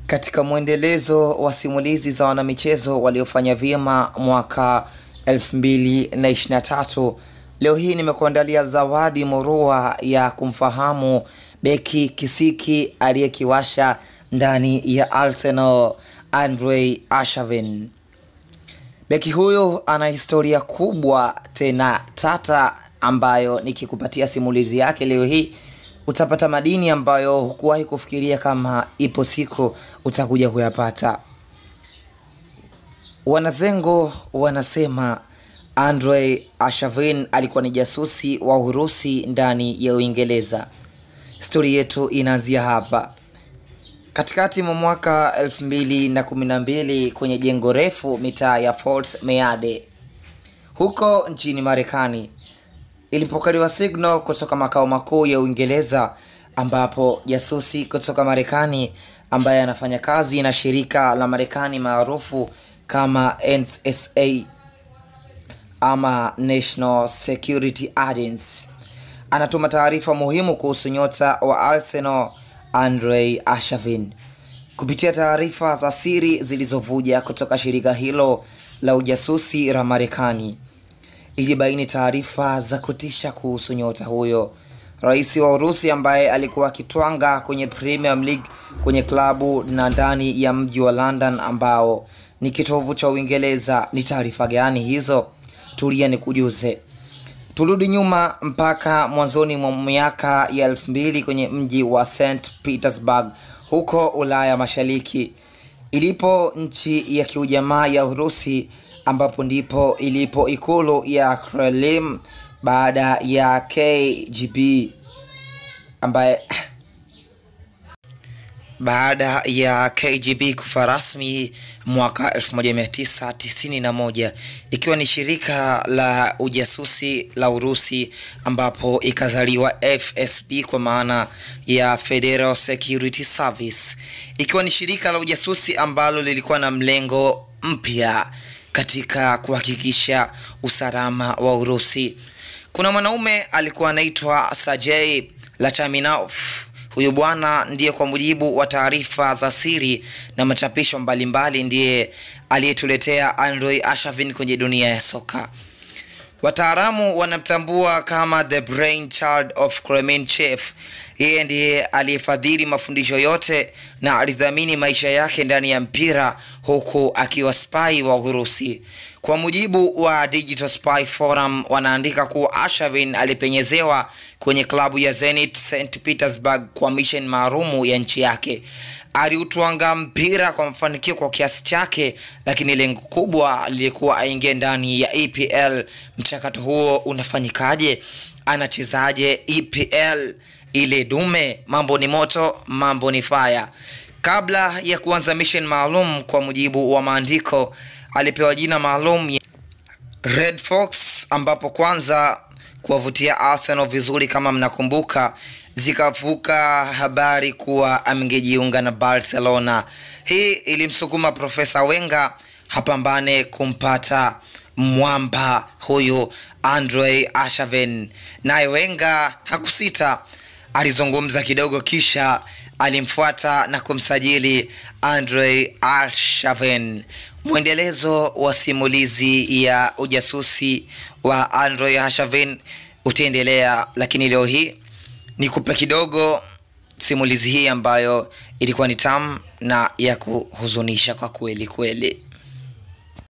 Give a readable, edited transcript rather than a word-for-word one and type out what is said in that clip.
Katika mwendelezo wa simulizi za wanamichezo waliofanya vyema mwaka 2023, leo hii nimekuandalia zawadi murua ya kumfahamu beki kisiki aliyekiwasha ndani ya Arsenal, Andre Arshavin. Beki huyo ana historia kubwa tena tata ambayo nikikupatia simulizi yake leo hii utapata madini ambayo hukuwahi kufikiria kama ipo siku utakuja kuyapata. Wanazengo wanasema Andre Arshavin alikuwa ni jasusi wa Urusi ndani ya Uingereza. Story yetu inaanzia hapa. Katikati mwa mwaka 2012 kwenye jengo refu mitaa ya Fort Meade huko nchini Marekani, ilipokelewa signal kutoka makao makuu ya Uingereza, ambapo jasusi kutoka Marekani ambaye anafanya kazi na shirika la Marekani maarufu kama NSA ama National Security Agency anatuma taarifa muhimu kuhusu nyota wa Arsenal Andre Arshavin. Kupitia taarifa za siri zilizovuja kutoka shirika hilo la ujasusi la Marekani, ilibaini taarifa za kutisha kuhusu nyota huyo, rais wa Urusi ambaye alikuwa akitwanga kwenye Premier League kwenye klabu na ndani ya mji wa London ambao ni kitovu cha Uingereza. Ni taarifa gani hizo? Tulia nikujuze. Turudi nyuma mpaka mwanzoni mwa miaka ya 2000 kwenye mji wa St. Petersburg huko Ulaya Mashariki, ilipo nchi ya kiujamaa ya Urusi, ambapo ndipo ilipo ikulu ya Kremlin baada ya KGB kufa rasmi mwaka 1991, ikiwa ni shirika la ujasusi la Urusi, ambapo ikazaliwa FSB kwa maana ya Federal Security Service, ikiwa ni shirika la ujasusi ambalo lilikuwa na mlengo mpya katika kuhakikisha usalama wa Urusi. Kuna mwanaume alikuwa anaitwa Sergei Lachaminov. Huyu bwana ndiye, kwa mujibu wa taarifa za siri na machapisho mbalimbali, ndiye aliyetuletea Andre Arshavin kwenye dunia ya soka. Wataalamu wanamtambua kama the brain child of Kremenchev. Yeye ndiye aliyefadhili mafundisho yote na alidhamini maisha yake ndani ya mpira, huku akiwa spy wa Urusi. Kwa mujibu wa Digital Spy Forum, wanaandika kuwa Arshavin alipenyezewa kwenye klabu ya Zenit St. Petersburg kwa mission maalumu ya nchi yake. Aliutwanga mpira kwa mafanikio kwa kiasi chake, lakini lengo kubwa lilikuwa aingie ndani ya EPL. Mchakato huo unafanyikaje? Anachezaje EPL ile dume? Mambo ni moto, mambo ni fire. Kabla ya kuanza mission maalum, kwa mujibu wa maandiko, alipewa jina maalum ya Red Fox, ambapo kwanza kuwavutia Arsenal vizuri, kama mnakumbuka, zikavuka habari kuwa amejiunga na Barcelona. Hii ilimsukuma Profesa Wenger hapambane kumpata mwamba huyu Andre Arshavin. Naye Wenger hakusita, alizungumza kidogo kisha alimfuata na kumsajili Andre Arshavin. Mwendelezo wa simulizi ya ujasusi wa Andre Arshavin utaendelea, lakini leo hii nikupe kidogo simulizi hii ambayo ilikuwa ni tamu na ya kuhuzunisha kwa kweli kweli.